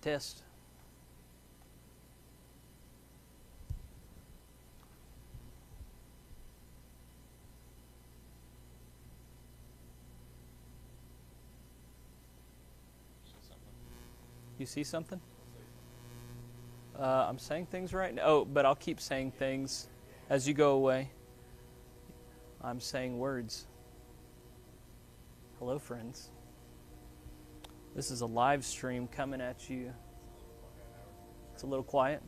test. You see something? I'm saying things right now. Oh, but I'll keep saying things as you go away. I'm saying words. Hello, friends. This is a live stream coming at you. It's a little quiet.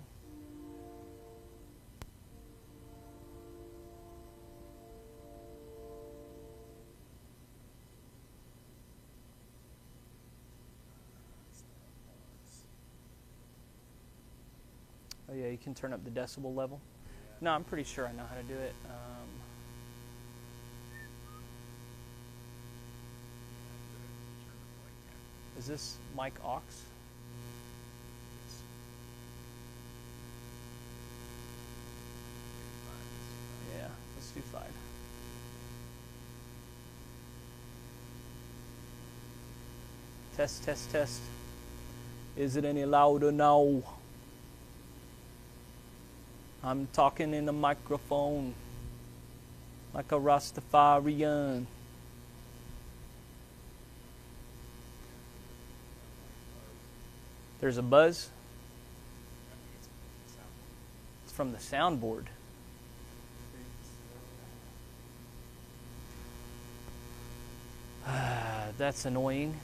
Oh yeah, you can turn up the decibel level. No, I'm pretty sure I know how to do it. Is this mic aux? Yeah, let's do 5. Test, test, test. Is it any louder now? I'm talking in the microphone like a Rastafarian. There's a buzz. It's from the soundboard. That's annoying.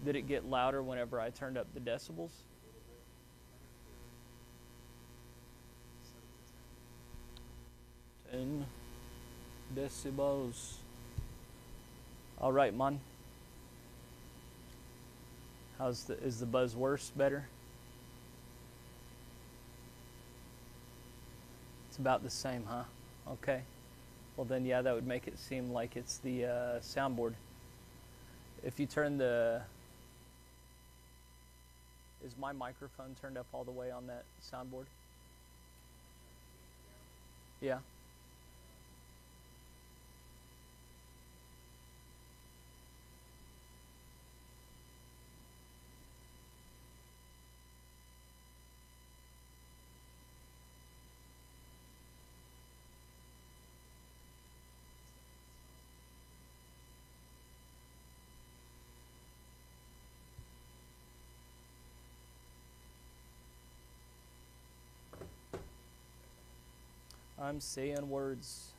Did it get louder whenever I turned up the decibels? In decibels. All right, man. Is the buzz worse, better? It's about the same, huh? Okay. Well then, yeah, that would make it seem like it's the soundboard. If you turn is my microphone turned up all the way on that soundboard? Yeah. I'm saying words.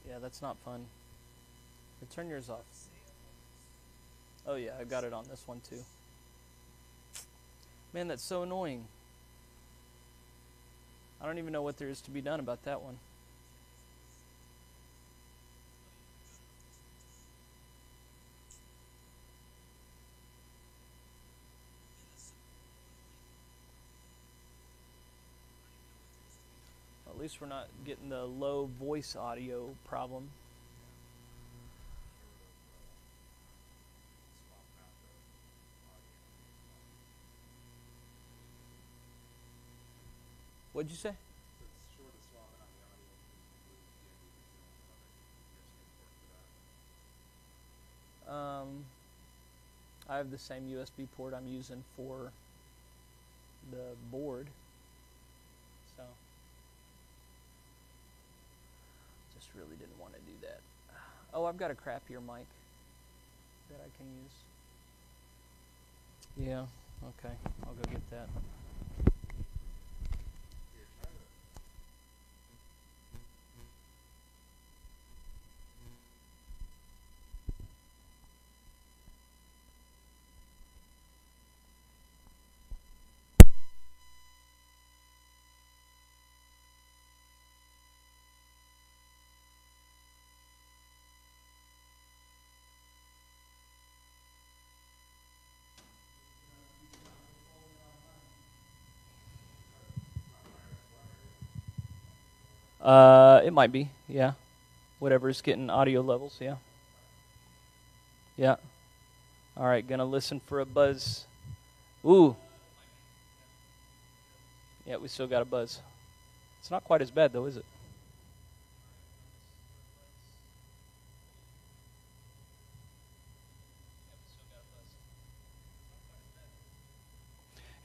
Yeah, that's not fun. Turn yours off. Oh yeah, I got it on this one too. Man, that's so annoying. I don't even know what there is to be done about that one. At least we're not getting the low voice audio problem. What'd you say? I have the same USB port I'm using for the board. So, just really didn't want to do that. Oh, I've got a crappier mic that I can use. Yeah, okay. I'll go get that. It might be, yeah. Whatever's getting audio levels, yeah. Yeah. All right, gonna listen for a buzz. Ooh. Yeah, we still got a buzz. It's not quite as bad, though, is it?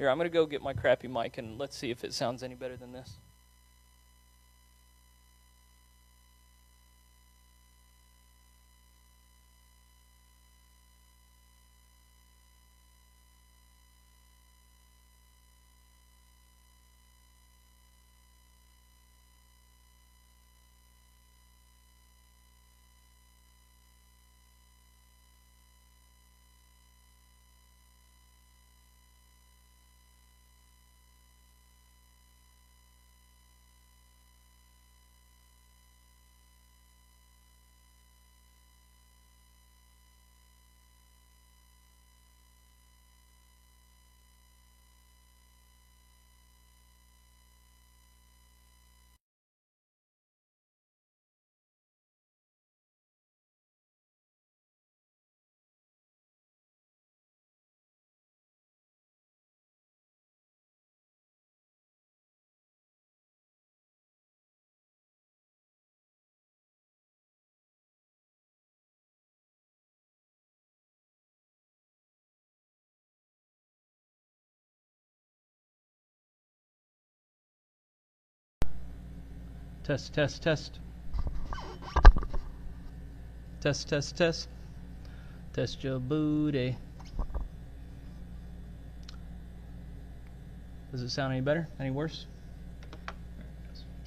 Here, I'm going to go get my crappy mic, and let's see if it sounds any better than this. Test, test, test. Test, test, test. Test your booty. Does it sound any better? Any worse?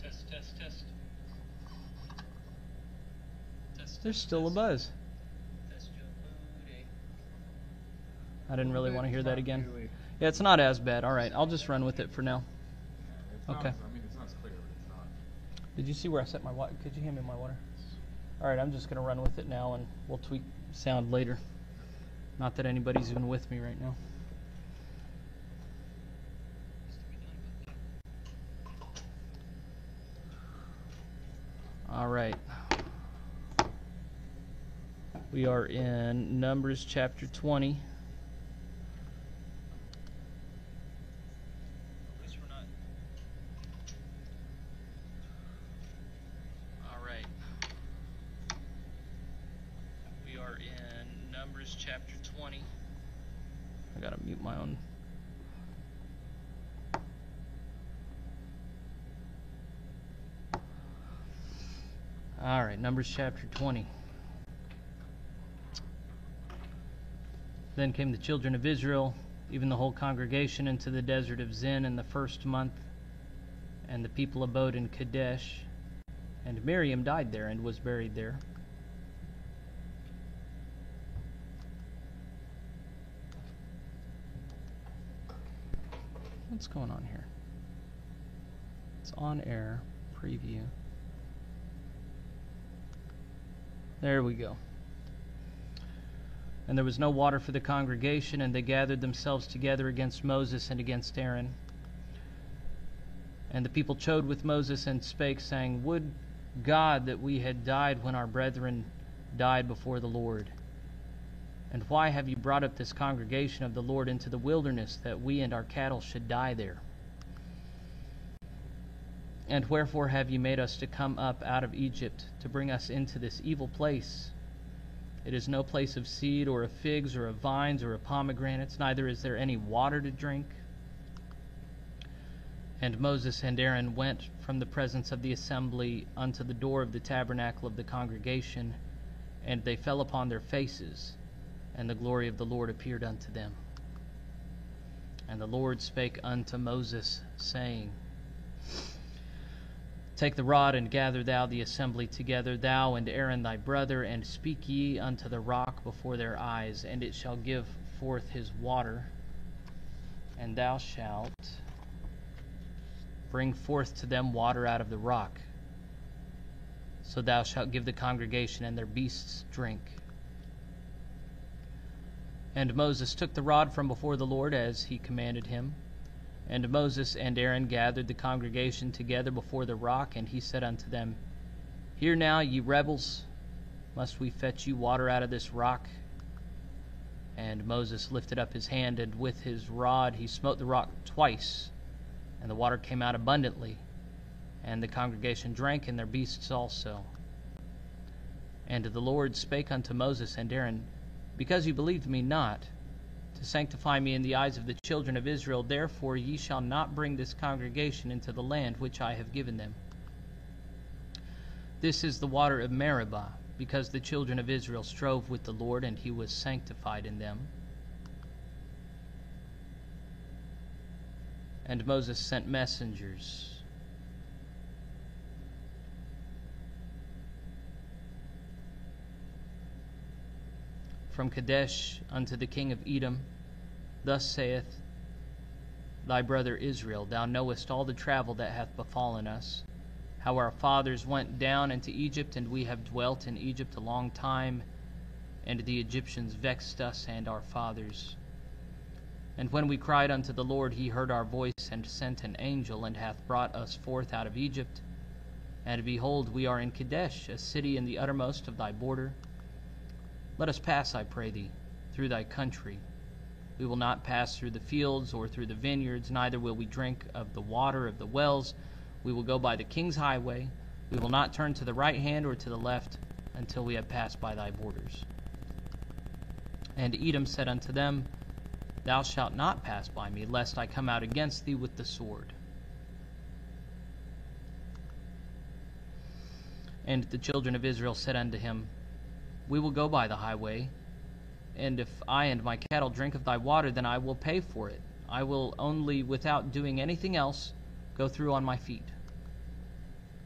Test, test, test. There's still a buzz. Test your booty. I didn't really want to hear that again. Yeah, it's not as bad. All right, I'll just run with it for now. Okay. Did you see where I set my water? Could you hand me my water? All right, I'm just going to run with it now, and we'll tweak sound later. Not that anybody's even with me right now. All right. We are in Numbers chapter 20. Chapter 20. I gotta mute my own. All right, Numbers chapter 20. Then came the children of Israel, even the whole congregation, into the desert of Zin in the first month, and the people abode in Kadesh. And Miriam died there and was buried there. What's going on here? It's on air, preview. There we go. And there was no water for the congregation, and they gathered themselves together against Moses and against Aaron. And the people chode with Moses and spake, saying, Would God that we had died when our brethren died before the Lord. And why have you brought up this congregation of the Lord into the wilderness, that we and our cattle should die there? And wherefore have you made us to come up out of Egypt, to bring us into this evil place? It is no place of seed, or of figs, or of vines, or of pomegranates, neither is there any water to drink. And Moses and Aaron went from the presence of the assembly unto the door of the tabernacle of the congregation, and they fell upon their faces, and the glory of the Lord appeared unto them. And the Lord spake unto Moses, saying, Take the rod, and gather thou the assembly together, thou and Aaron thy brother, and speak ye unto the rock before their eyes, and it shall give forth his water, and thou shalt bring forth to them water out of the rock. So thou shalt give the congregation and their beasts drink. And Moses took the rod from before the Lord, as he commanded him. And Moses and Aaron gathered the congregation together before the rock, and he said unto them, Hear now, ye rebels, must we fetch you water out of this rock? And Moses lifted up his hand, and with his rod he smote the rock twice, and the water came out abundantly, and the congregation drank, and their beasts also. And the Lord spake unto Moses and Aaron, Because you believed me not, to sanctify me in the eyes of the children of Israel. Therefore ye shall not bring this congregation into the land which I have given them. This is the water of Meribah, because the children of Israel strove with the Lord, and he was sanctified in them. And Moses sent messengers from Kadesh unto the king of Edom. Thus saith thy brother Israel, Thou knowest all the travel that hath befallen us, how our fathers went down into Egypt, and we have dwelt in Egypt a long time, and the Egyptians vexed us and our fathers. And when we cried unto the Lord, he heard our voice, and sent an angel, and hath brought us forth out of Egypt. And behold, we are in Kadesh, a city in the uttermost of thy border. Let us pass, I pray thee, through thy country. We will not pass through the fields or through the vineyards, neither will we drink of the water of the wells. We will go by the king's highway. We will not turn to the right hand or to the left until we have passed by thy borders. And Edom said unto them, Thou shalt not pass by me, lest I come out against thee with the sword. And the children of Israel said unto him, We will go by the highway, and if I and my cattle drink of thy water, then I will pay for it. I will only, without doing anything else, go through on my feet.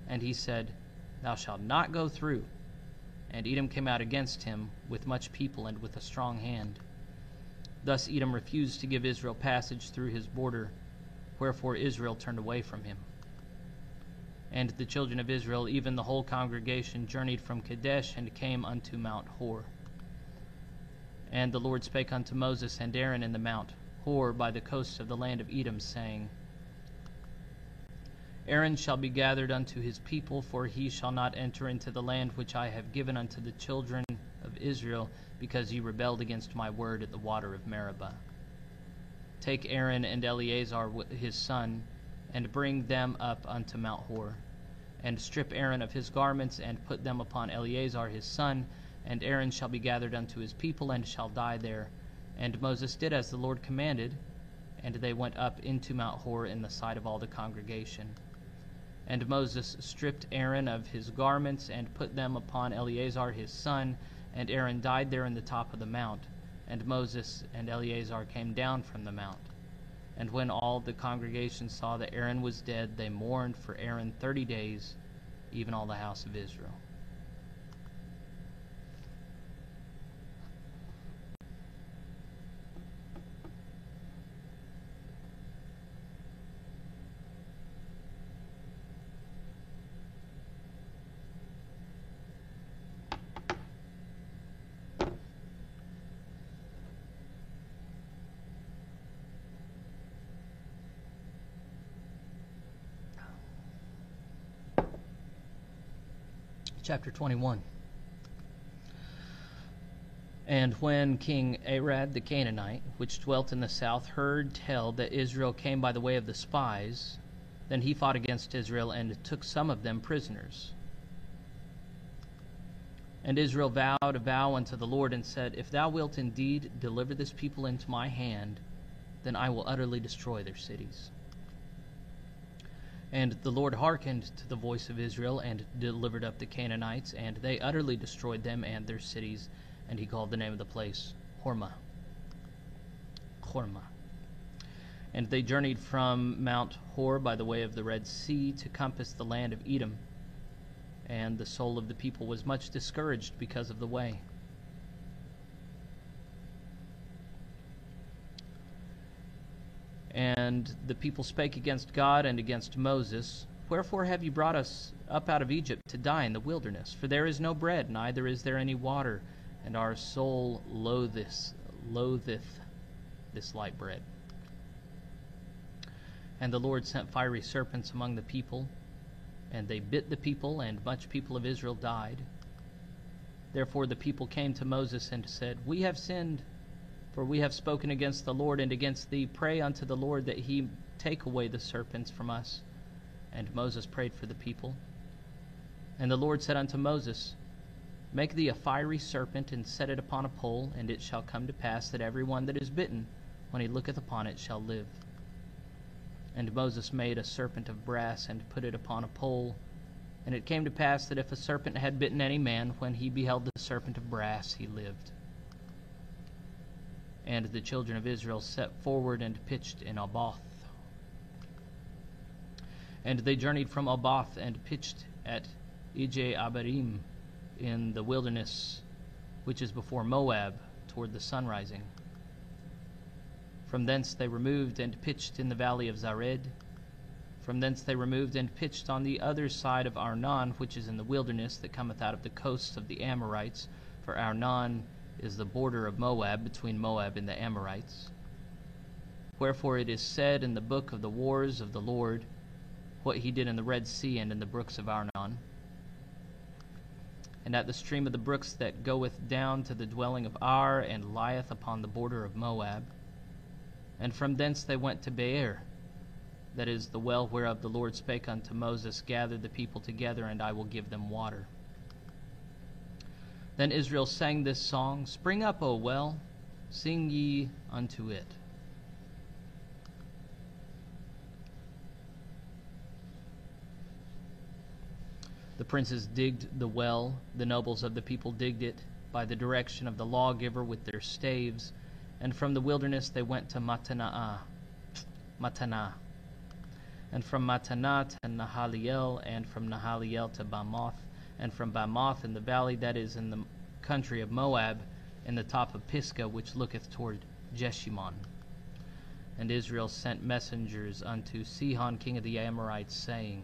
And he said, Thou shalt not go through. And Edom came out against him with much people and with a strong hand. Thus Edom refused to give Israel passage through his border, wherefore Israel turned away from him. And the children of Israel, even the whole congregation, journeyed from Kadesh and came unto Mount Hor. And the Lord spake unto Moses and Aaron in the Mount Hor by the coast of the land of Edom, saying, Aaron shall be gathered unto his people, for he shall not enter into the land which I have given unto the children of Israel, because ye rebelled against my word at the water of Meribah. Take Aaron and Eleazar his son, and bring them up unto Mount Hor, and strip Aaron of his garments, and put them upon Eleazar his son, and Aaron shall be gathered unto his people, and shall die there. And Moses did as the Lord commanded, and they went up into Mount Hor in the sight of all the congregation. And Moses stripped Aaron of his garments, and put them upon Eleazar his son, and Aaron died there in the top of the mount. And Moses and Eleazar came down from the mount. And when all the congregation saw that Aaron was dead, they mourned for Aaron 30 days, even all the house of Israel. Chapter 21. And when King Arad the Canaanite, which dwelt in the south, heard tell that Israel came by the way of the spies, then he fought against Israel, and took some of them prisoners. And Israel vowed a vow unto the Lord, and said, If thou wilt indeed deliver this people into my hand, then I will utterly destroy their cities. And the Lord hearkened to the voice of Israel, and delivered up the Canaanites, and they utterly destroyed them and their cities. And he called the name of the place Hormah. And they journeyed from Mount Hor by the way of the Red Sea to compass the land of Edom. And the soul of the people was much discouraged because of the way. And the people spake against God and against Moses, Wherefore have you brought us up out of Egypt to die in the wilderness? For there is no bread, neither is there any water, and our soul loatheth this light bread. And the Lord sent fiery serpents among the people, and they bit the people, and much people of Israel died. Therefore the people came to Moses and said, We have sinned, for we have spoken against the Lord and against thee. Pray unto the Lord that he take away the serpents from us. And Moses prayed for the people. And the Lord said unto Moses, Make thee a fiery serpent, and set it upon a pole, and it shall come to pass that every one that is bitten, when he looketh upon it, shall live. And Moses made a serpent of brass, and put it upon a pole. And it came to pass that if a serpent had bitten any man, when he beheld the serpent of brass, he lived. And the children of Israel set forward and pitched in Oboth. And they journeyed from Oboth and pitched at Ije-Abarim in the wilderness, which is before Moab, toward the sunrising. From thence they removed and pitched in the valley of Zared. From thence they removed and pitched on the other side of Arnon, which is in the wilderness that cometh out of the coasts of the Amorites, for Arnon is the border of Moab, between Moab and the Amorites. Wherefore it is said in the book of the wars of the Lord, what he did in the Red Sea and in the brooks of Arnon, and at the stream of the brooks that goeth down to the dwelling of Ar, and lieth upon the border of Moab. And from thence they went to Beer, that is the well whereof the Lord spake unto Moses, Gather the people together, and I will give them water. Then Israel sang this song, Spring up, O well, sing ye unto it. The princes digged the well, the nobles of the people digged it, by the direction of the lawgiver with their staves, and from the wilderness they went to Mattanah, and from Mattanah to Nahaliel, and from Nahaliel to Bamoth, and from Bamoth in the valley that is in the country of Moab, in the top of Pisgah, which looketh toward Jeshimon. And Israel sent messengers unto Sihon king of the Amorites, saying,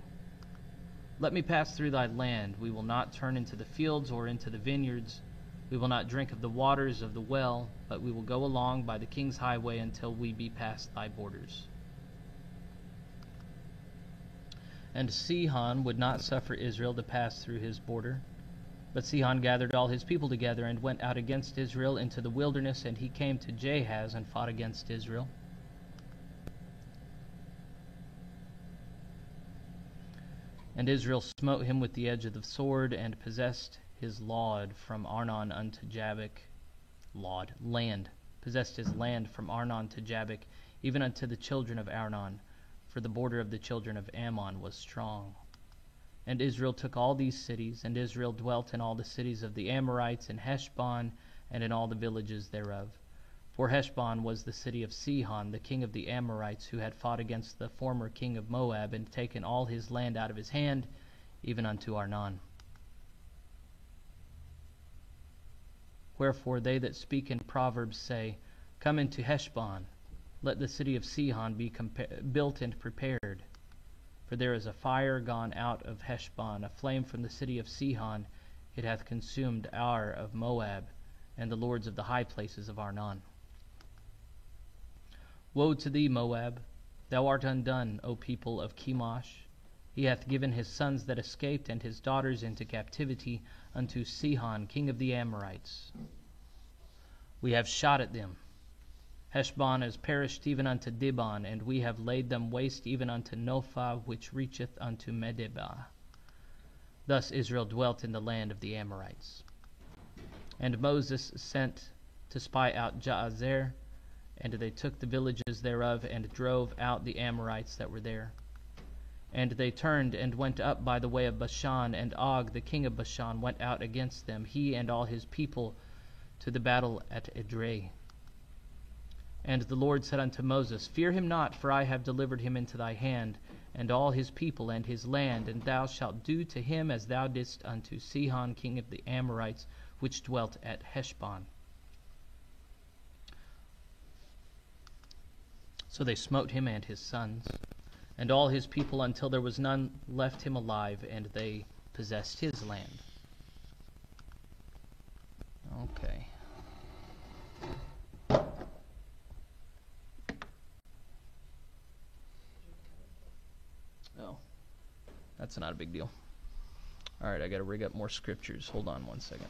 Let me pass through thy land. We will not turn into the fields or into the vineyards. We will not drink of the waters of the well, but we will go along by the king's highway until we be past thy borders. And Sihon would not suffer Israel to pass through his border. But Sihon gathered all his people together and went out against Israel into the wilderness, and he came to Jahaz and fought against Israel. And Israel smote him with the edge of the sword, and possessed his land from Arnon unto Jabbok, possessed his land from Arnon to Jabbok, even unto the children of Arnon, for the border of the children of Ammon was strong. And Israel took all these cities, and Israel dwelt in all the cities of the Amorites, in Heshbon, and in all the villages thereof. For Heshbon was the city of Sihon, the king of the Amorites, who had fought against the former king of Moab, and taken all his land out of his hand, even unto Arnon. Wherefore they that speak in Proverbs say, Come into Heshbon, let the city of Sihon be built and prepared. For there is a fire gone out of Heshbon, a flame from the city of Sihon. It hath consumed Ar of Moab, and the lords of the high places of Arnon. Woe to thee, Moab! Thou art undone, O people of Chemosh. He hath given his sons that escaped and his daughters into captivity unto Sihon, king of the Amorites. We have shot at them. Heshbon is perished even unto Dibon, and we have laid them waste even unto Nophah, which reacheth unto Medeba. Thus Israel dwelt in the land of the Amorites. And Moses sent to spy out Jazer, and they took the villages thereof, and drove out the Amorites that were there. And they turned and went up by the way of Bashan, and Og the king of Bashan went out against them, he and all his people, to the battle at Edrei. And the Lord said unto Moses, Fear him not, for I have delivered him into thy hand, and all his people and his land, and thou shalt do to him as thou didst unto Sihon king of the Amorites, which dwelt at Heshbon. So they smote him and his sons, and all his people, until there was none left him alive, and they possessed his land. Okay. Oh, that's not a big deal. All right, I got to rig up more scriptures. Hold on one second.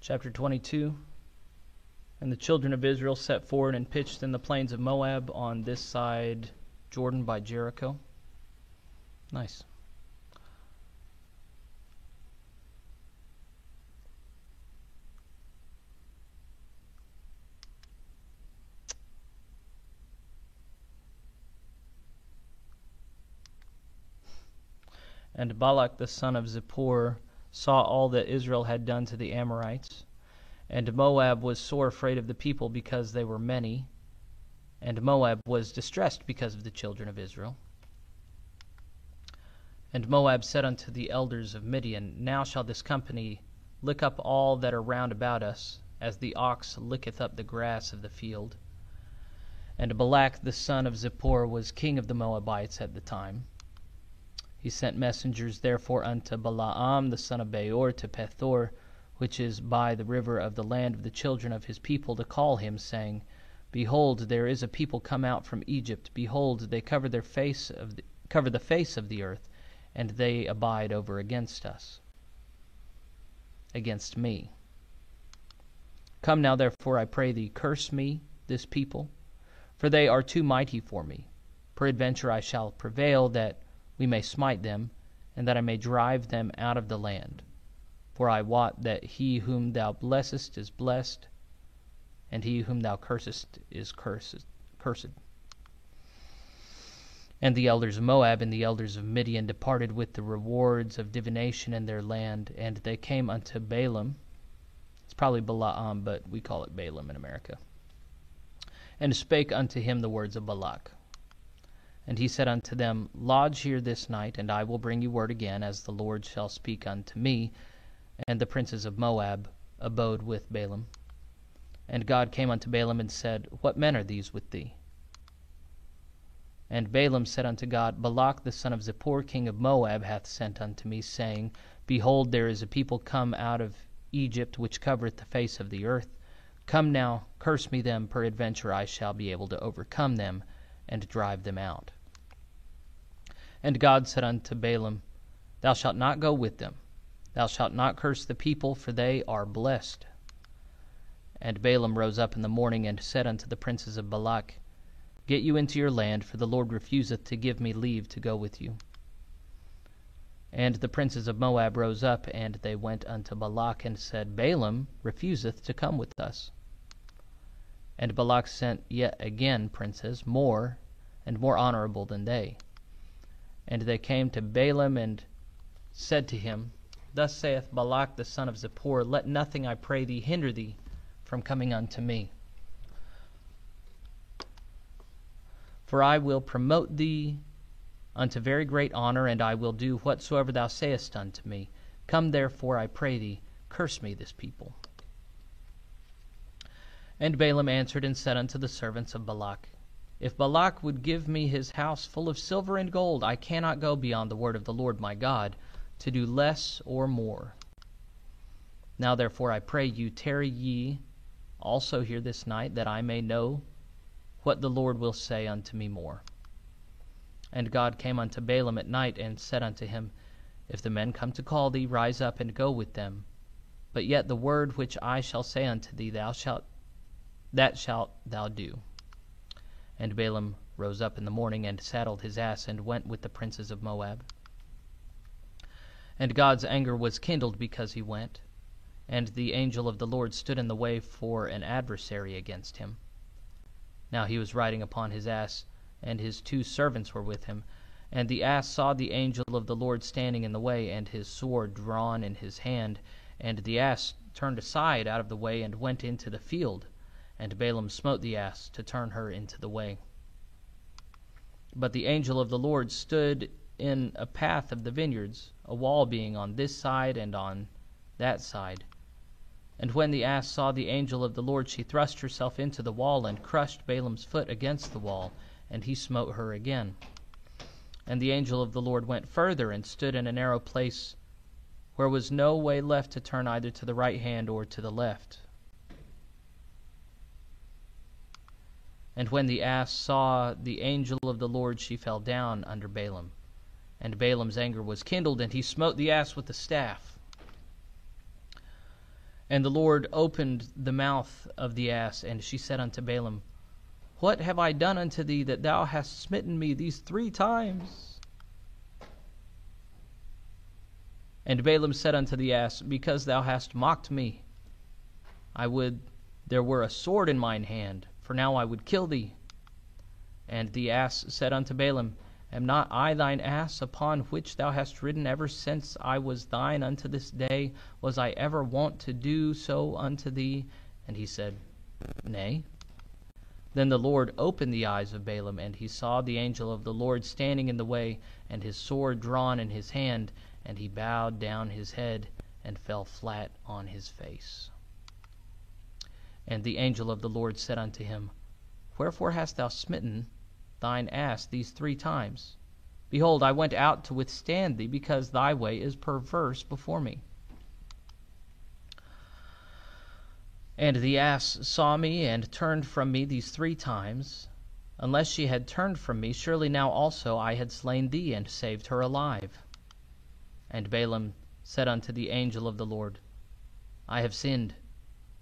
Chapter 22. And the children of Israel set forward and pitched in the plains of Moab on this side Jordan by Jericho. Nice. And Balak the son of Zippor saw all that Israel had done to the Amorites. And Moab was sore afraid of the people because they were many. And Moab was distressed because of the children of Israel. And Moab said unto the elders of Midian, Now shall this company lick up all that are round about us, as the ox licketh up the grass of the field. And Balak the son of Zippor was king of the Moabites at the time. He sent messengers therefore unto Balaam the son of Beor to Pethor, which is by the river of the land of the children of his people, to call him, saying, Behold, there is a people come out from Egypt. Behold, they cover the face of the earth, and they abide over against us, against me. Come now, therefore, I pray thee, curse me, this people, for they are too mighty for me. Peradventure I shall prevail, that we may smite them, and that I may drive them out of the land. For I wot that he whom thou blessest is blessed, and he whom thou cursest is cursed. And the elders of Moab and the elders of Midian departed with the rewards of divination in their land, and they came unto Balaam. It's probably Balaam, but we call it Balaam in America. And spake unto him the words of Balak. And he said unto them, Lodge here this night, and I will bring you word again, as the Lord shall speak unto me. And the princes of Moab abode with Balaam. And God came unto Balaam and said, What men are these with thee? And Balaam said unto God, Balak the son of Zippor, king of Moab, hath sent unto me, saying, Behold, there is a people come out of Egypt, which covereth the face of the earth. Come now, curse me them, peradventure I shall be able to overcome them, and drive them out. And God said unto Balaam, Thou shalt not go with them. Thou shalt not curse the people, for they are blessed. And Balaam rose up in the morning, and said unto the princes of Balak, Get you into your land, for the Lord refuseth to give me leave to go with you. And the princes of Moab rose up, and they went unto Balak, and said, Balaam refuseth to come with us. And Balak sent yet again princes, more and more honorable than they. And they came to Balaam, and said to him, Thus saith Balak the son of Zippor, Let nothing, I pray thee, hinder thee from coming unto me. For I will promote thee unto very great honor, and I will do whatsoever thou sayest unto me. Come therefore, I pray thee, curse me this people. And Balaam answered and said unto the servants of Balak, If Balak would give me his house full of silver and gold, I cannot go beyond the word of the Lord my God, to do less or more. Now therefore I pray you, tarry ye also here this night, that I may know what the Lord will say unto me more. And God came unto Balaam at night, and said unto him, If the men come to call thee, rise up and go with them. But yet the word which I shall say unto thee, that shalt thou do. And Balaam rose up in the morning, and saddled his ass, and went with the princes of Moab. And God's anger was kindled because he went, and the angel of the Lord stood in the way for an adversary against him. Now he was riding upon his ass, and his 2 servants were with him. And the ass saw the angel of the Lord standing in the way, and his sword drawn in his hand. And the ass turned aside out of the way, and went into the field. And Balaam smote the ass to turn her into the way. But the angel of the Lord stood in a path of the vineyards, a wall being on this side and on that side. And when the ass saw the angel of the Lord, she thrust herself into the wall, and crushed Balaam's foot against the wall, and he smote her again. And the angel of the Lord went further, and stood in a narrow place, where was no way left to turn either to the right hand or to the left. And when the ass saw the angel of the Lord, she fell down under Balaam. And Balaam's anger was kindled, and he smote the ass with the staff. And the Lord opened the mouth of the ass, and she said unto Balaam, What have I done unto thee, that thou hast smitten me these 3 times? And Balaam said unto the ass, Because thou hast mocked me. I would there were a sword in mine hand, for now I would kill thee. And the ass said unto Balaam, Am not I thine ass, upon which thou hast ridden ever since I was thine unto this day? Was I ever wont to do so unto thee? And he said, Nay. Then the Lord opened the eyes of Balaam, and he saw the angel of the Lord standing in the way, and his sword drawn in his hand, and he bowed down his head, and fell flat on his face. And the angel of the Lord said unto him, Wherefore hast thou smitten thine ass these 3 times? Behold, I went out to withstand thee, because thy way is perverse before me. And the ass saw me, and turned from me these 3 times. Unless she had turned from me, surely now also I had slain thee, and saved her alive. And Balaam said unto the angel of the Lord, I have sinned,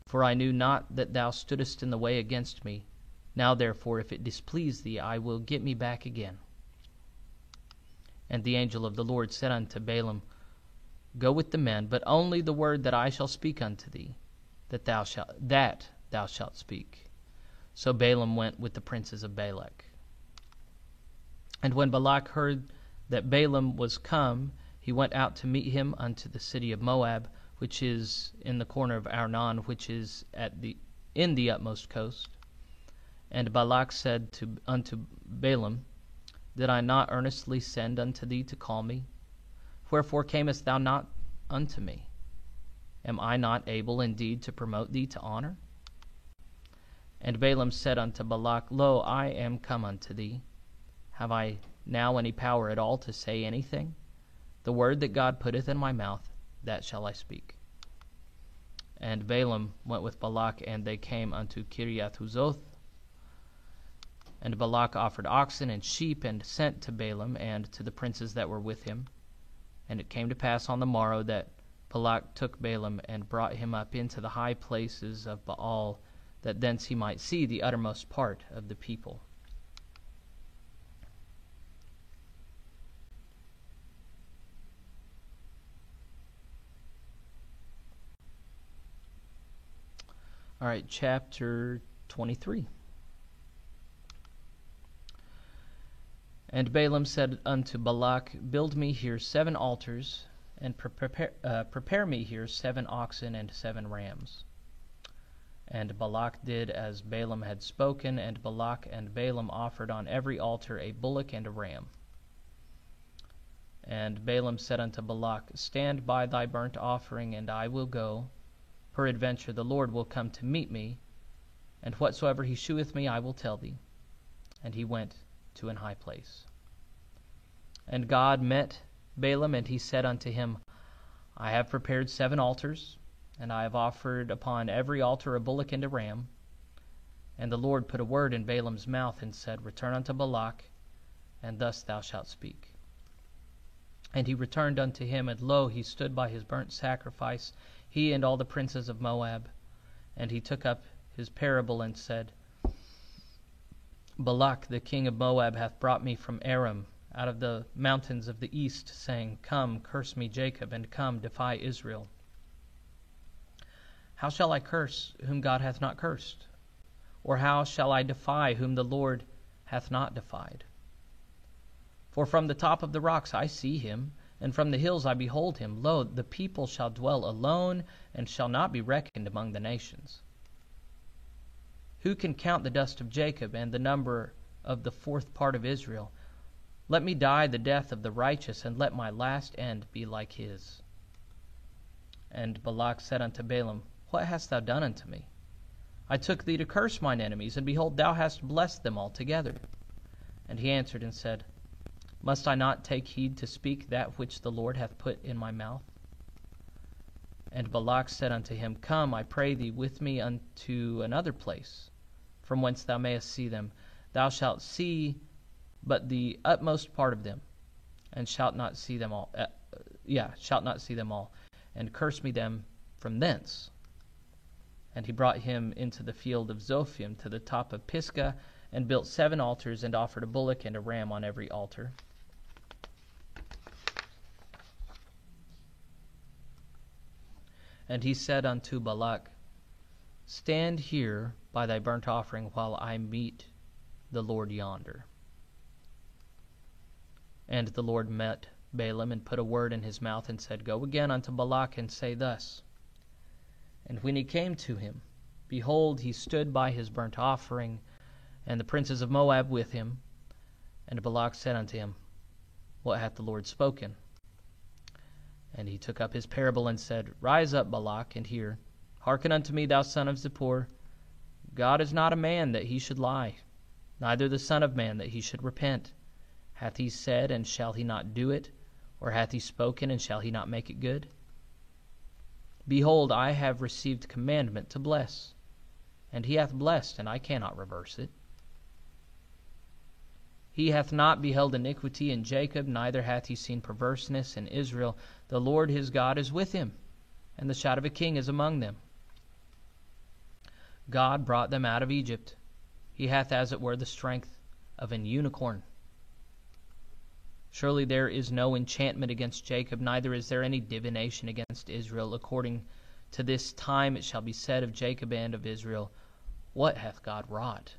for I knew not that thou stoodest in the way against me. Now therefore, if it displease thee, I will get me back again. And the angel of the Lord said unto Balaam, Go with the men, but only the word that I shall speak unto thee, that thou shalt speak. So Balaam went with the princes of Balak. And when Balak heard that Balaam was come, he went out to meet him unto the city of Moab, which is in the corner of Arnon, which is in the utmost coast. And Balak said unto Balaam, Did I not earnestly send unto thee to call me? Wherefore camest thou not unto me? Am I not able indeed to promote thee to honor? And Balaam said unto Balak, Lo, I am come unto thee. Have I now any power at all to say anything? The word that God putteth in my mouth, that shall I speak. And Balaam went with Balak, and they came unto Kiriath-huzoth. And Balak offered oxen and sheep, and sent to Balaam and to the princes that were with him. And it came to pass on the morrow that Balak took Balaam, and brought him up into the high places of Baal, that thence he might see the uttermost part of the people. All right, chapter 23. And Balaam said unto Balak, Build me here 7 altars, and prepare me here 7 oxen and 7 rams. And Balak did as Balaam had spoken, and Balak and Balaam offered on every altar a bullock and a ram. And Balaam said unto Balak, Stand by thy burnt offering, and I will go. Peradventure the Lord will come to meet me, and whatsoever he sheweth me I will tell thee. And he went to an high place. And God met Balaam, and he said unto him, I have prepared 7 altars, and I have offered upon every altar a bullock and a ram. And the Lord put a word in Balaam's mouth, and said, Return unto Balak, and thus thou shalt speak. And he returned unto him, and lo, he stood by his burnt sacrifice, he and all the princes of Moab. And he took up his parable, and said, Balak the king of Moab hath brought me from Aram, out of the mountains of the east, saying, Come, curse me Jacob, and come, defy Israel. How shall I curse whom God hath not cursed? Or how shall I defy whom the Lord hath not defied? For from the top of the rocks I see him, and from the hills I behold him. Lo, the people shall dwell alone, and shall not be reckoned among the nations. Who can count the dust of Jacob, and the number of the 4th part of Israel? Let me die the death of the righteous, and let my last end be like his. And Balak said unto Balaam, What hast thou done unto me? I took thee to curse mine enemies, and behold, thou hast blessed them altogether. And he answered and said, Must I not take heed to speak that which the Lord hath put in my mouth? And Balak said unto him, Come, I pray thee, with me unto another place, from whence thou mayest see them. Thou shalt see but the utmost part of them, and shalt not see them all. And curse me them from thence. And he brought him into the field of Zophim to the top of Pisgah, and built 7 altars, and offered a bullock and a ram on every altar. And he said unto Balak, Stand here by thy burnt offering while I meet the Lord yonder. And the Lord met Balaam, and put a word in his mouth, and said, Go again unto Balak, and say thus. And when he came to him, behold, he stood by his burnt offering, and the princes of Moab with him. And Balak said unto him, What hath the Lord spoken? And he took up his parable, and said, Rise up, Balak, and hear. Hearken unto me, thou son of Zippor. God is not a man that he should lie, neither the son of man that he should repent. Hath he said, and shall he not do it? Or hath he spoken, and shall he not make it good? Behold, I have received commandment to bless, and he hath blessed, and I cannot reverse it. He hath not beheld iniquity in Jacob, neither hath he seen perverseness in Israel. The Lord his God is with him, and the shout of a king is among them. God brought them out of Egypt. He hath as it were the strength of an unicorn. Surely there is no enchantment against Jacob, neither is there any divination against Israel. According to this time it shall be said of Jacob and of Israel, What hath God wrought?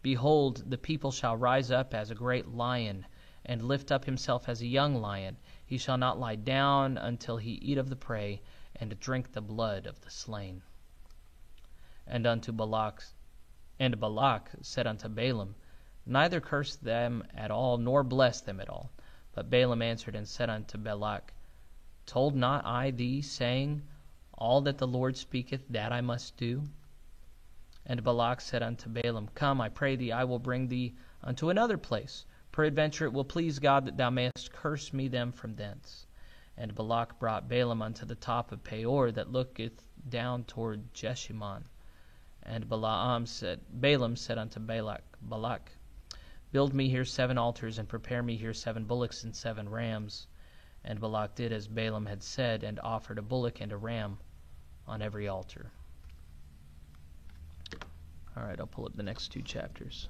Behold, the people shall rise up as a great lion, and lift up himself as a young lion. He shall not lie down until he eat of the prey, and drink the blood of the slain. And Balak said unto Balaam, Neither curse them at all, nor bless them at all. But Balaam answered and said unto Balak, Told not I thee, saying, All that the Lord speaketh, that I must do? And Balak said unto Balaam, Come, I pray thee, I will bring thee unto another place. Peradventure it will please God that thou mayest curse me them from thence. And Balak brought Balaam unto the top of Peor, that looketh down toward Jeshimon. And Balaam said unto Balak, Build me here 7 altars, and prepare me here 7 bullocks and 7 rams. And Balak did as Balaam had said, and offered a bullock and a ram on every altar. All right, I'll pull up the next 2 chapters.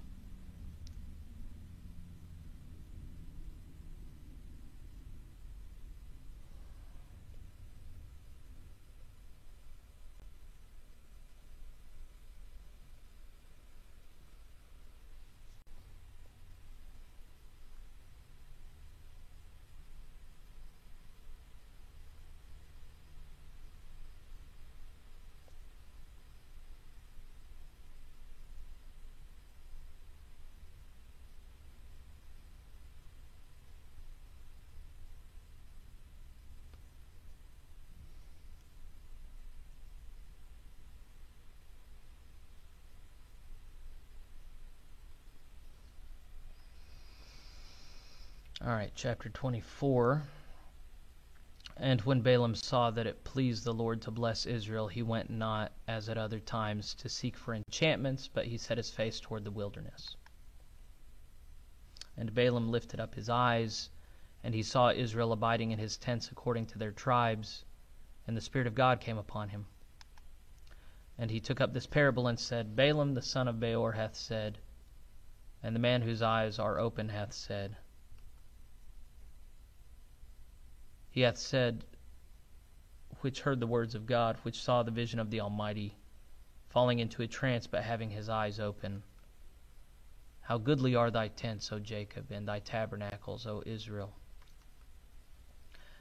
All right, chapter 24. And when Balaam saw that it pleased the Lord to bless Israel, he went not, as at other times, to seek for enchantments, but he set his face toward the wilderness. And Balaam lifted up his eyes, and he saw Israel abiding in his tents according to their tribes, and the Spirit of God came upon him. And he took up this parable and said, Balaam the son of Beor hath said, and the man whose eyes are open hath said, He hath said, which heard the words of God, which saw the vision of the Almighty, falling into a trance, but having his eyes open. How goodly are thy tents, O Jacob, and thy tabernacles, O Israel.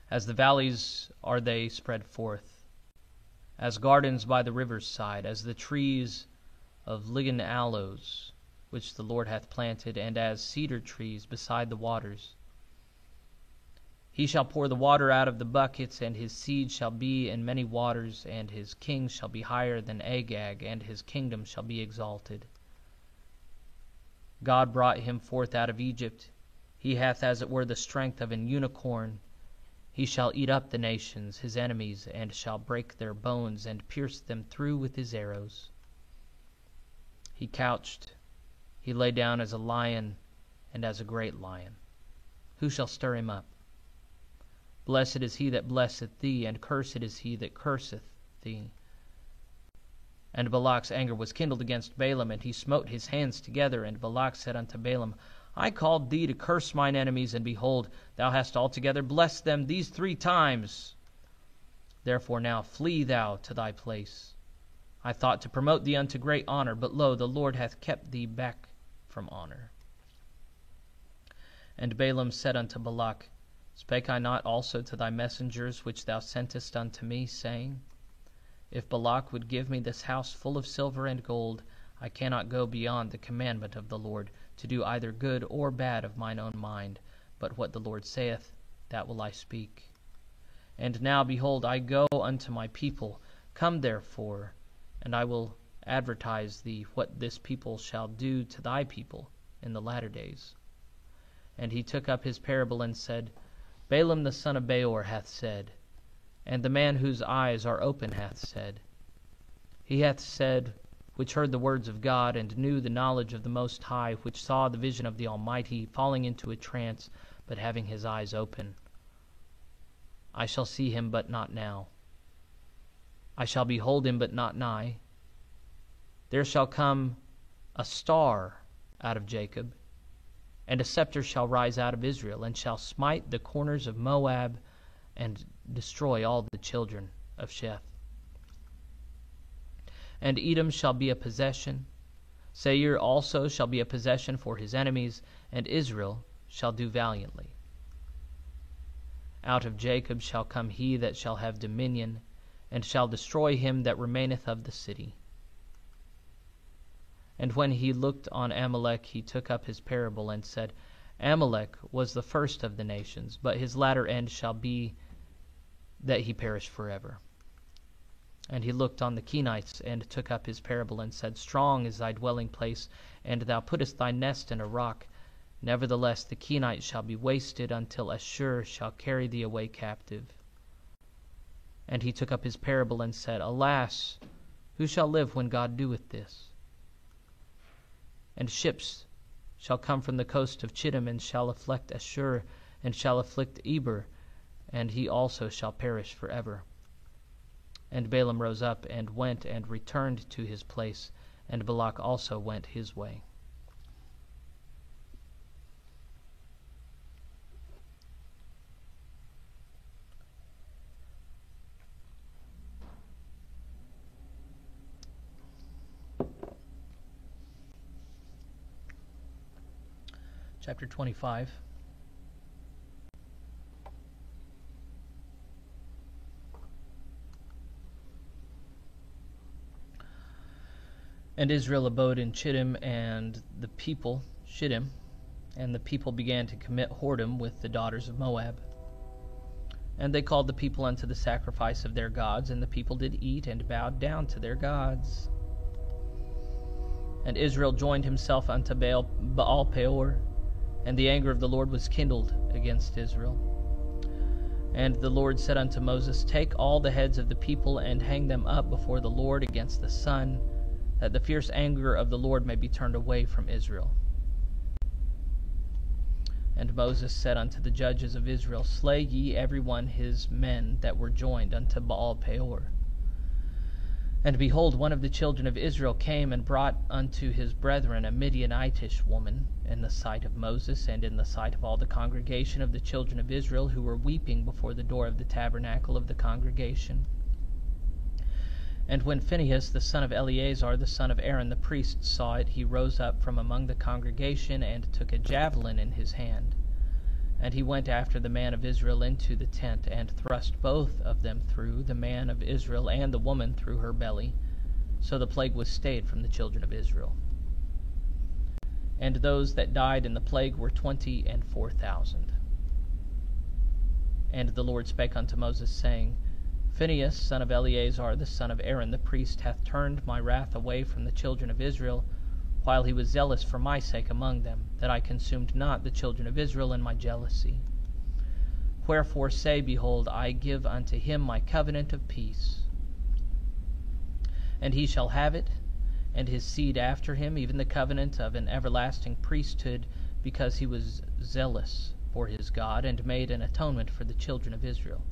As the valleys are they spread forth, as gardens by the river's side, as the trees of ligand aloes, which the Lord hath planted, and as cedar trees beside the waters. He shall pour the water out of the buckets, and his seed shall be in many waters, and his king shall be higher than Agag, and his kingdom shall be exalted. God brought him forth out of Egypt. He hath as it were the strength of an unicorn. He shall eat up the nations, his enemies, and shall break their bones, and pierce them through with his arrows. He couched, he lay down as a lion, and as a great lion. Who shall stir him up? Blessed is he that blesseth thee, and cursed is he that curseth thee. And Balak's anger was kindled against Balaam, and he smote his hands together. And Balak said unto Balaam, I called thee to curse mine enemies, and behold, thou hast altogether blessed them these 3 times. Therefore now flee thou to thy place. I thought to promote thee unto great honor, but lo, the Lord hath kept thee back from honor. And Balaam said unto Balak, Spake I not also to thy messengers which thou sentest unto me, saying, If Balak would give me this house full of silver and gold, I cannot go beyond the commandment of the Lord, to do either good or bad of mine own mind, but what the Lord saith, that will I speak. And now, behold, I go unto my people. Come therefore, and I will advertise thee what this people shall do to thy people in the latter days. And he took up his parable and said, Balaam the son of Beor hath said, and the man whose eyes are open hath said. He hath said, which heard the words of God, and knew the knowledge of the Most High, which saw the vision of the Almighty, falling into a trance, but having his eyes open. I shall see him, but not now. I shall behold him, but not nigh. There shall come a star out of Jacob, and a scepter shall rise out of Israel, and shall smite the corners of Moab, and destroy all the children of Sheth. And Edom shall be a possession, Seir also shall be a possession for his enemies, and Israel shall do valiantly. Out of Jacob shall come he that shall have dominion, and shall destroy him that remaineth of the city. And when he looked on Amalek, he took up his parable, and said, Amalek was the first of the nations, but his latter end shall be that he perish forever. And he looked on the Kenites, and took up his parable, and said, Strong is thy dwelling place, and thou puttest thy nest in a rock. Nevertheless the Kenites shall be wasted, until Ashur shall carry thee away captive. And he took up his parable, and said, Alas, who shall live when God doeth this? And ships shall come from the coast of Chittim, and shall afflict Ashur, and shall afflict Eber, and he also shall perish forever. And Balaam rose up, and went, and returned to his place, and Balak also went his way. Chapter 25. And Israel abode in Shittim, and the people began to commit whoredom with the daughters of Moab. And they called the people unto the sacrifice of their gods, and the people did eat and bowed down to their gods. And Israel joined himself unto Baal Peor, and the anger of the Lord was kindled against Israel. And the Lord said unto Moses, Take all the heads of the people, and hang them up before the Lord against the sun, that the fierce anger of the Lord may be turned away from Israel. And Moses said unto the judges of Israel, Slay ye every one his men that were joined unto Baal Peor. And behold, one of the children of Israel came and brought unto his brethren a Midianitish woman, in the sight of Moses, and in the sight of all the congregation of the children of Israel, who were weeping before the door of the tabernacle of the congregation. And when Phinehas, the son of Eleazar, the son of Aaron the priest, saw it, he rose up from among the congregation, and took a javelin in his hand. And he went after the man of Israel into the tent, and thrust both of them through, the man of Israel and the woman through her belly. So the plague was stayed from the children of Israel. And those that died in the plague were 24,000. And the Lord spake unto Moses, saying, Phinehas, son of Eleazar, the son of Aaron the priest, hath turned my wrath away from the children of Israel, while he was zealous for my sake among them, that I consumed not the children of Israel in my jealousy. Wherefore say, Behold, I give unto him my covenant of peace. And he shall have it, and his seed after him, even the covenant of an everlasting priesthood, because he was zealous for his God, and made an atonement for the children of Israel.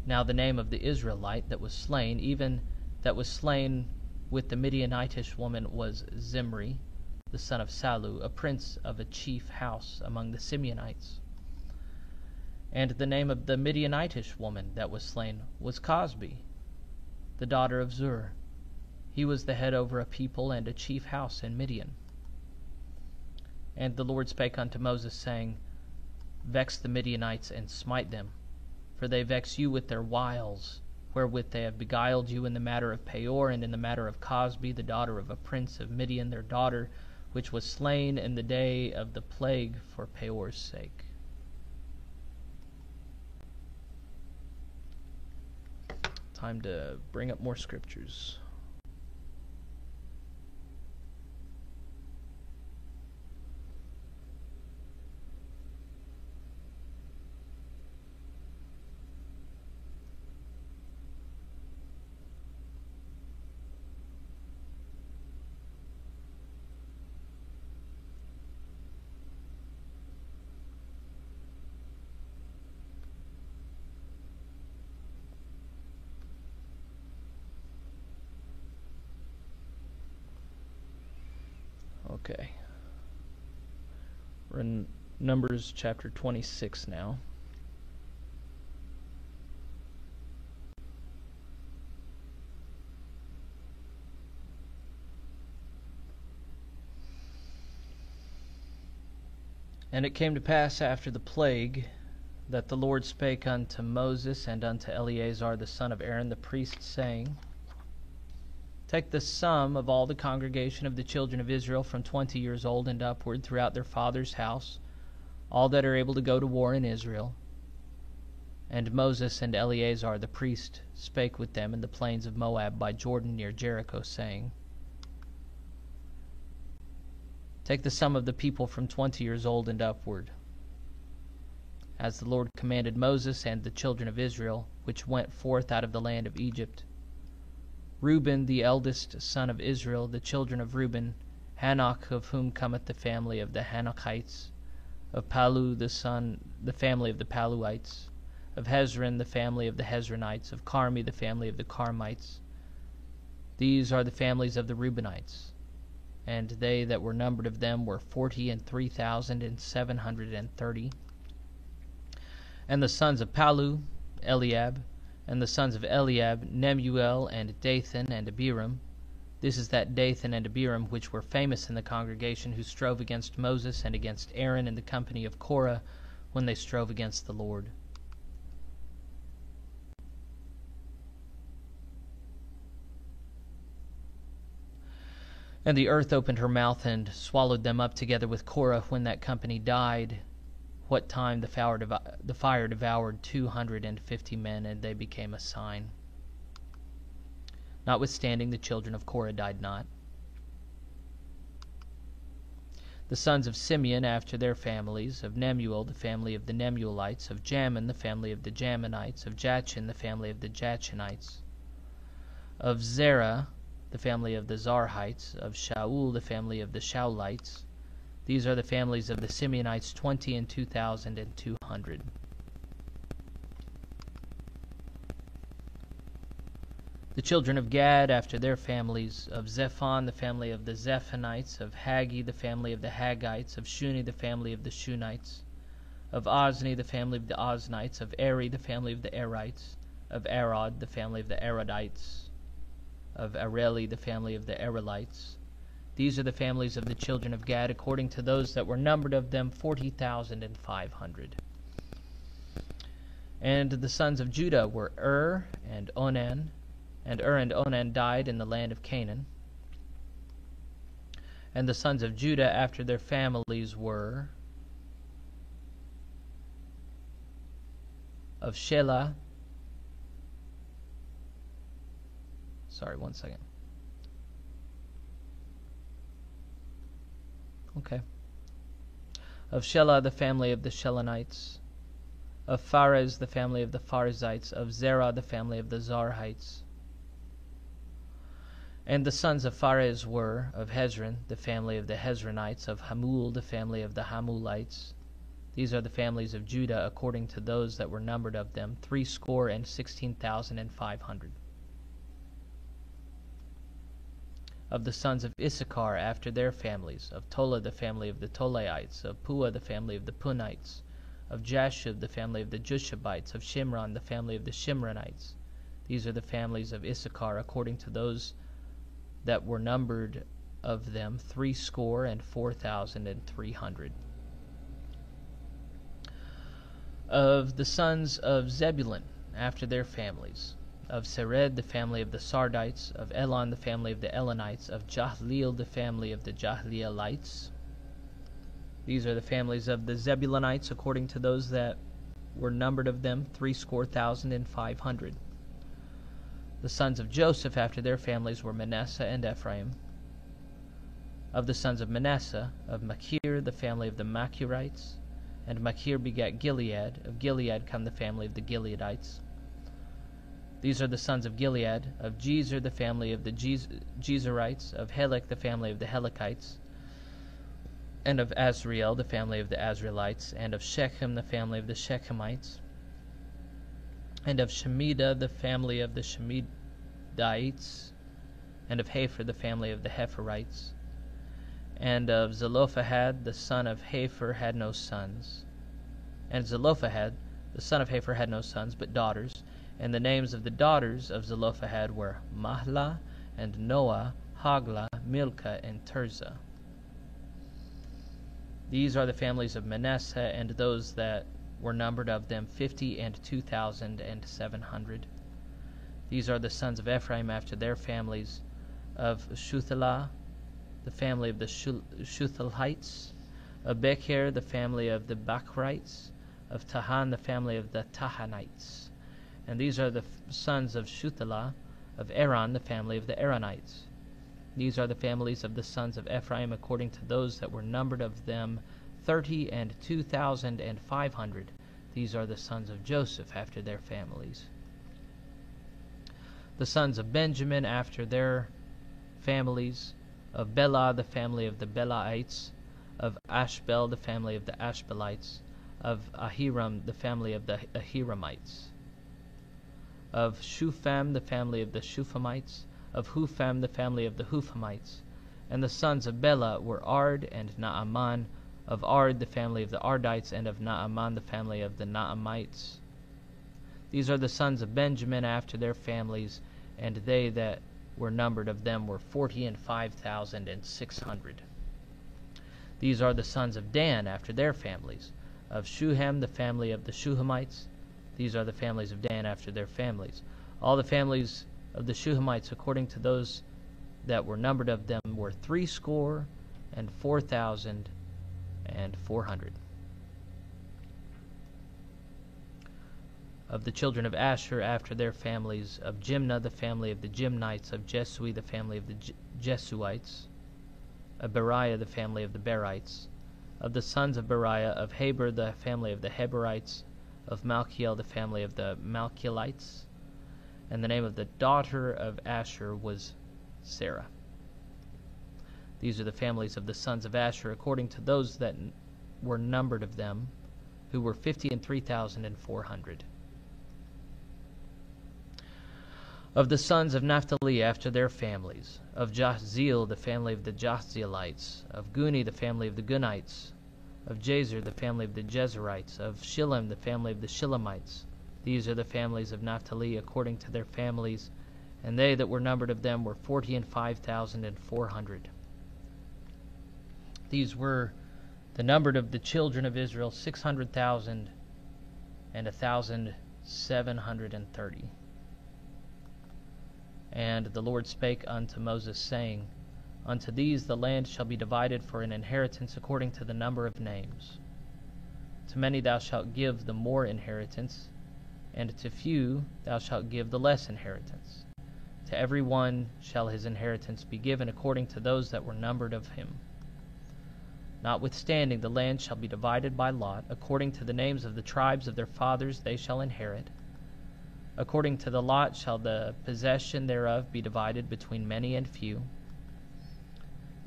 Now the name of the Israelite that was slain, even that was slain with the Midianitish woman was Zimri, the son of Salu, a prince of a chief house among the Simeonites. And the name of the Midianitish woman that was slain was Cosbi, the daughter of Zur. He was the head over a people and a chief house in Midian. And the Lord spake unto Moses, saying, Vex the Midianites and smite them, for they vex you with their wiles, wherewith they have beguiled you in the matter of Peor, and in the matter of Cosbi, the daughter of a prince of Midian, their daughter, which was slain in the day of the plague for Peor's sake. Time to bring up more scriptures. Okay. We're in Numbers chapter 26 now. And it came to pass after the plague that the Lord spake unto Moses and unto Eleazar the son of Aaron the priest, saying, Take the sum of all the congregation of the children of Israel from 20 years old and upward throughout their father's house, all that are able to go to war in Israel. And Moses and Eleazar the priest spake with them in the plains of Moab by Jordan near Jericho, saying, Take the sum of the people from 20 years old and upward, as the Lord commanded Moses and the children of Israel, which went forth out of the land of Egypt. Reuben, the eldest son of Israel, the children of Reuben, Hanoch, of whom cometh the family of the Hanochites, of Palu, the family of the Paluites, of Hezron, the family of the Hezronites, of Carmi, the family of the Carmites. These are the families of the Reubenites, and they that were numbered of them were 43,730. And the sons of Palu, Eliab, and the sons of Eliab, Nemuel, and Dathan, and Abiram. This is that Dathan and Abiram which were famous in the congregation, who strove against Moses and against Aaron in the company of Korah, when they strove against the Lord. And the earth opened her mouth and swallowed them up together with Korah when that company died, what time the fire devoured 250 men, and they became a sign. Notwithstanding, the children of Korah died not. The sons of Simeon after their families, of Nemuel, the family of the Nemuelites, of Jamin, the family of the Jaminites, of Jachin, the family of the Jachinites, of Zerah, the family of the Zarhites, of Shaul, the family of the Shaulites. These are the families of the Simeonites, 20 and 2,200. The children of Gad after their families, of Zephon, the family of the Zephonites, of Haggi, the family of the Haggites, of Shuni, the family of the Shunites, of Ozni, the family of the Oznites, of Eri, the family of the Erites, of Arod, the family of the Arodites, of Areli, the family of the Arelites. These are the families of the children of Gad, according to those that were numbered of them, 40,500. And the sons of Judah were and Onan, and and Onan died in the land of Canaan. And the sons of Judah after their families were of Shelah. Sorry, one second. Okay. Of Shelah, the family of the Shelonites. Of Pharez, the family of the Pharezites. Of Zerah, the family of the Zarhites. And the sons of Pharez were of Hezron, the family of the Hezronites. Of Hamul, the family of the Hamulites. These are the families of Judah, according to those that were numbered of them, 16,500. Of the sons of Issachar after their families, of Tola the family of the Tolaites, of Puah the family of the Punites, of Jashub the family of the Jushabites, of Shimron the family of the Shimronites. These are the families of Issachar according to those that were numbered of them 64,003. Of the sons of Zebulun after their families, of Sered the family of the Sardites, of Elon the family of the Elonites, of Jahleel the family of the Jahleelites. These are the families of the Zebulunites according to those that were numbered of them 65,000. The sons of Joseph after their families were Manasseh and Ephraim. Of the sons of Manasseh, of Machir the family of the Machirites, and Machir begat Gilead. Of Gilead come the family of the Gileadites. These are the sons of Gilead, of Jezer the family of the Jezerites, of Helek the family of the Helekites, and of Azriel the family of the Azraelites, and of Shechem the family of the Shechemites, and of Shemida the family of the Shemidites, and of Hepher the family of the Hepherites, and of Zelophehad the son of Hepher had no sons. And Zelophehad the son of Hepher had no sons, but daughters. And the names of the daughters of Zelophehad were Mahlah, and Noah, Haglah, Milcah, and Tirzah. These are the families of Manasseh, and those that were numbered of them 52,700. These are the sons of Ephraim after their families, of Shuthelah, the family of the Shuthelites, of Becher, the family of the Bachrites, of Tahan, the family of the Tahanites. And these are the sons of Shuthelah, of Aaron, the family of the Aaronites. These are the families of the sons of Ephraim according to those that were numbered of them 32,500. These are the sons of Joseph after their families. The sons of Benjamin after their families, of Bela, the family of the Belaites, of Ashbel, the family of the Ashbelites, of Ahiram, the family of the Ahiramites, of Shupham, the family of the Shuphamites, of Hupham, the family of the Huphamites. And the sons of Bela were Ard and Naaman, of Ard the family of the Ardites, and of Naaman the family of the Naamites. These are the sons of Benjamin after their families, and they that were numbered of them were 45,600. These are the sons of Dan after their families, of Shuham the family of the Shuhamites. These are the families of Dan after their families. All the families of the Shuhamites according to those that were numbered of them were 64,400. Of the children of Asher after their families, of Jimnah the family of the Jimnites, of Jesui the family of the Jesuites, of Beriah the family of the Berites, of the sons of Beriah, of Heber the family of the Heberites, of Malchiel the family of the Malchielites. And the name of the daughter of Asher was Sarah. These are the families of the sons of Asher according to those that were numbered of them, who were 53,400. Of the sons of Naphtali after their families, of Jahzeel the family of the Jahzeelites, of Guni the family of the Gunites, of Jazer the family of the Jezerites, of Shillem the family of the Shillemites. These are the families of Naphtali according to their families, and they that were numbered of them were 45,400. These were the numbered of the children of Israel 600,000 and 1,730. And the Lord spake unto Moses, saying, Unto these the land shall be divided for an inheritance according to the number of names. To many thou shalt give the more inheritance, and to few thou shalt give the less inheritance. To every one shall his inheritance be given according to those that were numbered of him. Notwithstanding, the land shall be divided by lot, according to the names of the tribes of their fathers they shall inherit. According to the lot shall the possession thereof be divided between many and few.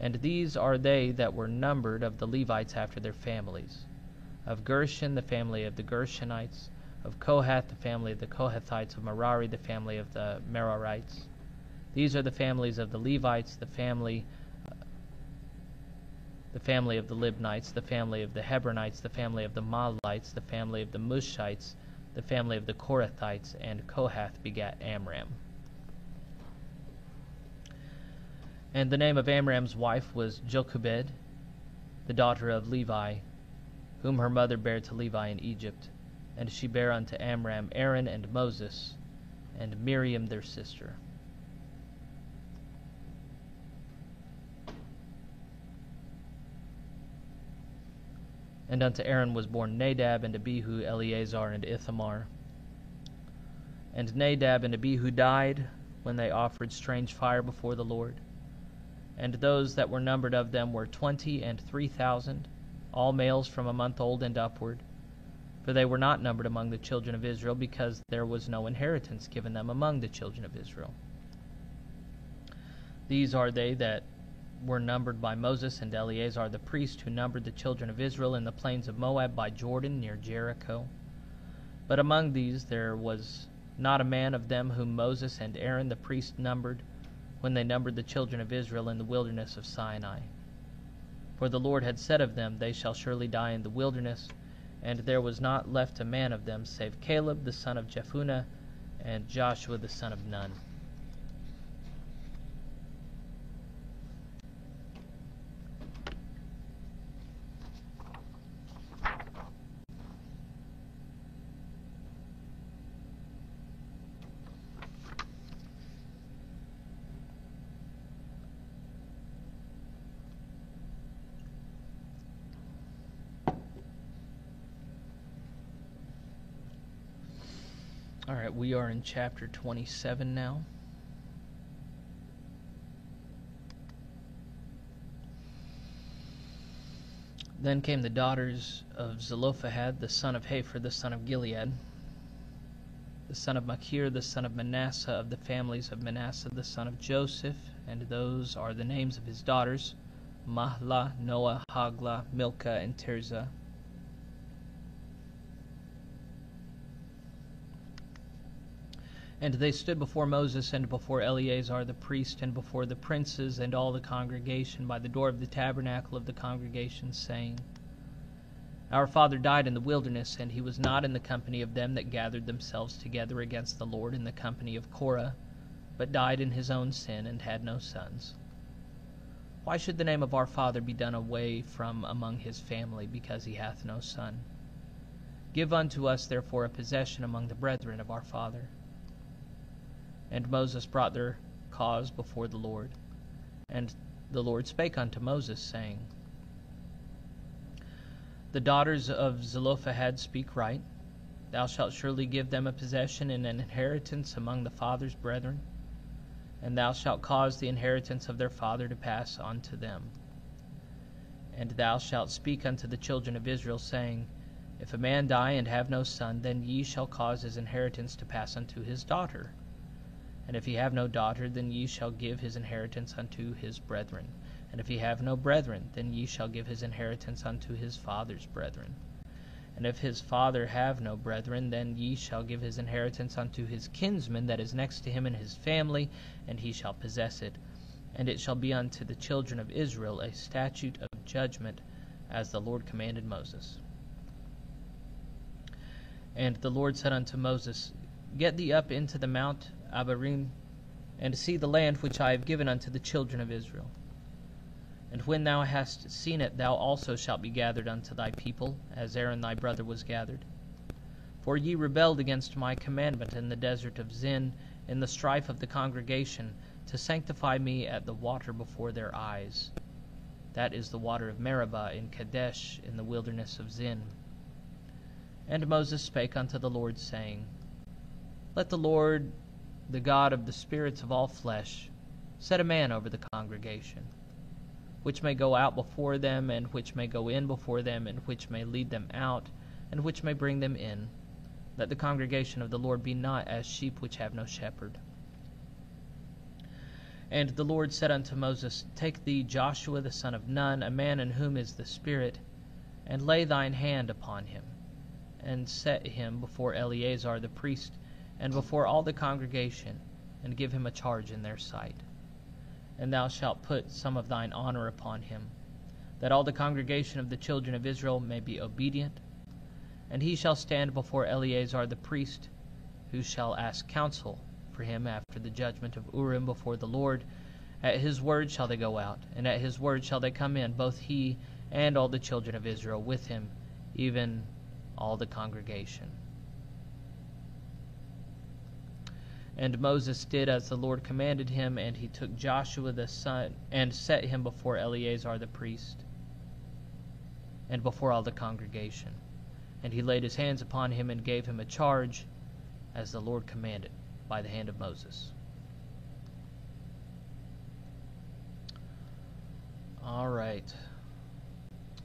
And these are they that were numbered of the Levites after their families. Of Gershon, the family of the Gershonites. Of Kohath, the family of the Kohathites. Of Merari, the family of the Merarites. These are the families of the Levites, the family of the Libnites, the family of the Hebronites, the family of the Mahlites, the family of the Mushites, the family of the Korathites, and Kohath begat Amram. And the name of Amram's wife was Jochebed, the daughter of Levi, whom her mother bare to Levi in Egypt. And she bare unto Amram Aaron and Moses, and Miriam their sister. And unto Aaron was born Nadab, and Abihu, Eleazar, and Ithamar. And Nadab and Abihu died when they offered strange fire before the Lord. And those that were numbered of them were 23,000, all males from a month old and upward. For they were not numbered among the children of Israel, because there was no inheritance given them among the children of Israel. These are they that were numbered by Moses and Eleazar the priest, who numbered the children of Israel in the plains of Moab by Jordan near Jericho. But among these there was not a man of them whom Moses and Aaron the priest numbered, when they numbered the children of Israel in the wilderness of Sinai. For the Lord had said of them, They shall surely die in the wilderness, and there was not left a man of them save Caleb the son of Jephunneh, and Joshua the son of Nun. All right, we are in chapter 27 now. Then came the daughters of Zelophehad, the son of Hepher, the son of Gilead, the son of Machir, the son of Manasseh, of the families of Manasseh, the son of Joseph, and those are the names of his daughters, Mahlah, Noah, Haglah, Milcah, and Tirzah. And they stood before Moses and before Eleazar the priest and before the princes and all the congregation by the door of the tabernacle of the congregation, saying, Our father died in the wilderness, and he was not in the company of them that gathered themselves together against the Lord in the company of Korah, but died in his own sin and had no sons. Why should the name of our father be done away from among his family, because he hath no son? Give unto us therefore a possession among the brethren of our father. And Moses brought their cause before the Lord. And the Lord spake unto Moses, saying, The daughters of Zelophehad speak right. Thou shalt surely give them a possession and an inheritance among the father's brethren, and thou shalt cause the inheritance of their father to pass on to them. And thou shalt speak unto the children of Israel, saying, If a man die and have no son, then ye shall cause his inheritance to pass unto his daughter. And if he have no daughter, then ye shall give his inheritance unto his brethren. And if he have no brethren, then ye shall give his inheritance unto his father's brethren. And if his father have no brethren, then ye shall give his inheritance unto his kinsman that is next to him in his family, and he shall possess it. And it shall be unto the children of Israel a statute of judgment, as the Lord commanded Moses. And the Lord said unto Moses, Get thee up into the mount Abarim, and see the land which I have given unto the children of Israel. And when thou hast seen it, thou also shalt be gathered unto thy people, as Aaron thy brother was gathered. For ye rebelled against my commandment in the desert of Zin, in the strife of the congregation, to sanctify me at the water before their eyes. That is the water of Meribah in Kadesh, in the wilderness of Zin. And Moses spake unto the Lord, saying, Let the Lord, the God of the spirits of all flesh, set a man over the congregation, which may go out before them, and which may go in before them, and which may lead them out, and which may bring them in, that the congregation of the Lord be not as sheep which have no shepherd. And the Lord said unto Moses, Take thee Joshua the son of Nun, a man in whom is the Spirit, and lay thine hand upon him, and set him before Eleazar the priest, and before all the congregation, and give him a charge in their sight. And thou shalt put some of thine honor upon him, that all the congregation of the children of Israel may be obedient. And he shall stand before Eleazar the priest, who shall ask counsel for him after the judgment of Urim before the Lord. At his word shall they go out, and at his word shall they come in, both he and all the children of Israel with him, even all the congregation. And Moses did as the Lord commanded him, and he took Joshua the son, and set him before Eleazar the priest, and before all the congregation. And he laid his hands upon him, and gave him a charge, as the Lord commanded, by the hand of Moses. All right.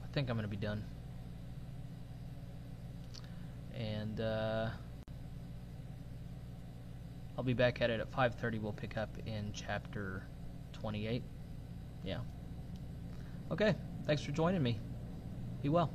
I think I'm going to be done. And I'll be back at it at 5:30. We'll pick up in chapter 28. Yeah. Okay. Thanks for joining me. Be well.